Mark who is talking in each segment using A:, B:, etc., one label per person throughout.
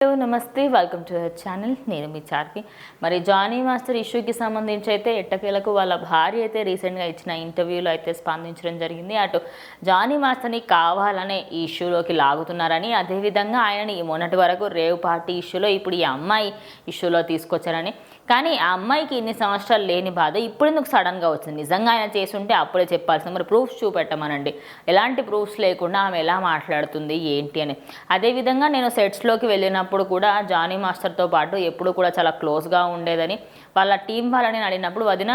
A: Hello నమస్తే, welcome to our channel. నేను మీ చార్కి. మరి జానీ మాస్టర్ ఇష్యూకి సంబంధించి అయితే ఎట్టకేలకు వాళ్ళ భార్య అయితే రీసెంట్గా ఇచ్చిన ఇంటర్వ్యూలో అయితే స్పందించడం జరిగింది. అటు జానీ మాస్టర్ని కావాలనే ఈ ఇష్యూలోకి లాగుతున్నారని, అదేవిధంగా ఆయనని మొన్నటి వరకు రేవ్ పార్టీ ఇష్యూలో ఇప్పుడు ఈ అమ్మాయి ఇష్యూలో తీసుకొచ్చారని, కానీ ఆ అమ్మాయికి ఇన్ని సంవత్సరాలు లేని బాధ ఇప్పుడు ఎందుకు సడన్గా వచ్చింది? నిజంగా ఆయన చేసుంటే అప్పుడే చెప్పాల్సింది. మరి ప్రూఫ్స్ చూపెట్టమనండి. ఎలాంటి ప్రూఫ్స్ లేకుండా ఆమె ఎలా మాట్లాడుతుంది ఏంటి అని. అదేవిధంగా నేను సెట్స్లోకి వెళ్ళినప్పుడు కూడా జానీ మాస్టర్తో పాటు ఎప్పుడు కూడా చాలా క్లోజ్గా ఉండేదని వాళ్ళ టీం వాళ్ళని అడిగినప్పుడు వదిన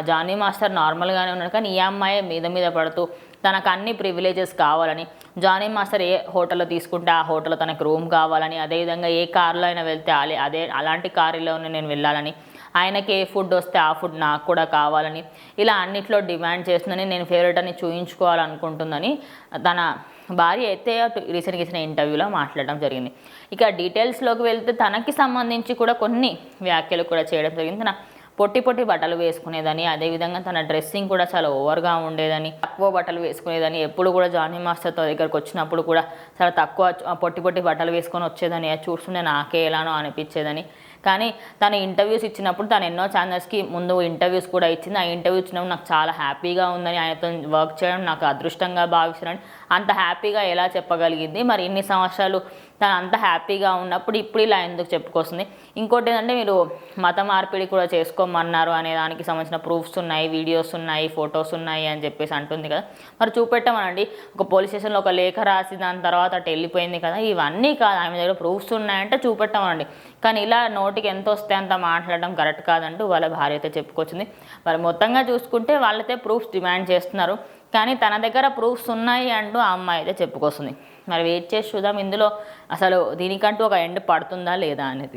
A: జానీ మాస్టర్ నార్మల్గానే ఉన్నాడు, కానీ ఈ అమ్మాయి మీద మీద పడుతూ తనకు అన్ని ప్రివిలేజెస్ కావాలని, జానీ మాస్టర్ ఏ హోటల్లో తీసుకుంటే ఆ హోటల్లో తనకు రూమ్ కావాలని, అదేవిధంగా ఏ కారులో అయినా వెళ్తే అలాంటి కారులోనే నేను వెళ్ళాలని, ఆయనకి ఏ ఫుడ్ వస్తే ఆ ఫుడ్ నాకు కూడా కావాలని, ఇలా అన్నిట్లో డిమాండ్ చేస్తుందని, నేను ఫేవరెట్ అని చూయించుకోవాలనుకుంటుందని తన భార్య అయితే రీసెంట్గా ఇచ్చిన ఇంటర్వ్యూలో మాట్లాడడం జరిగింది. ఇక డీటెయిల్స్లోకి వెళ్తే తనకి సంబంధించి కూడా కొన్ని వ్యాఖ్యలు కూడా చేయడం జరిగింది. తన పొట్టి బట్టలు వేసుకునేదని, అదేవిధంగా తన డ్రెస్సింగ్ కూడా చాలా ఓవర్గా ఉండేదని, తక్కువ బట్టలు వేసుకునేదని, ఎప్పుడు కూడా జానీ మాస్టర్తో దగ్గరకు వచ్చినప్పుడు కూడా చాలా తక్కువ పొట్టి బట్టలు వేసుకొని వచ్చేదని, చూస్తుంటే నాకే ఎలానో అనిపించేదని. కానీ తను ఇంటర్వ్యూస్ ఇచ్చినప్పుడు తను ఎన్నో ఛానల్స్కి ముందు ఇంటర్వ్యూస్ కూడా ఇచ్చింది. ఆ ఇంటర్వ్యూ ఇచ్చినప్పుడు నాకు చాలా హ్యాపీగా ఉందని, ఆయనతో వర్క్ చేయడం నాకు అదృష్టంగా భావిస్తున్నాను. అంత హ్యాపీగా ఎలా చెప్పగలిగింది? మరి ఇన్ని సంవత్సరాలు తను అంత హ్యాపీగా ఉన్నప్పుడు ఇప్పుడు ఇలా ఎందుకు చెప్పుకొస్తుంది? ఇంకోటి ఏంటంటే, మీరు మత మార్పిడి కూడా చేసుకోమన్నారు అనే దానికి సంబంధించిన ప్రూఫ్స్ ఉన్నాయి, వీడియోస్ ఉన్నాయి, ఫొటోస్ ఉన్నాయి అని చెప్పేసి అంటుంది కదా. మరి చూపెట్టమనండి. ఒక పోలీస్ స్టేషన్లో ఒక లేఖ రాసి దాని తర్వాత అటు వెళ్ళిపోయింది కదా. ఇవన్నీ కాదు, ఆమె దగ్గర ప్రూఫ్స్ ఉన్నాయంటే చూపెట్టమనండి. కానీ ఇలా నోటికి ఎంత వస్తే అంత మాట్లాడడం కరెక్ట్ కాదంటూ వాళ్ళ భార్య అయితే చెప్పుకొచ్చింది. మరి మొత్తంగా చూసుకుంటే వాళ్ళైతే ప్రూఫ్స్ డిమాండ్ చేస్తున్నారు, కానీ తన దగ్గర ప్రూఫ్స్ ఉన్నాయి అంటూ ఆ అమ్మాయి అయితే చెప్పుకొస్తుంది. మరి వెయిట్ చేసి చూద్దాం ఇందులో అసలు దీనికంటూ ఒక ఎండ్ పడుతుందా లేదా అనేది.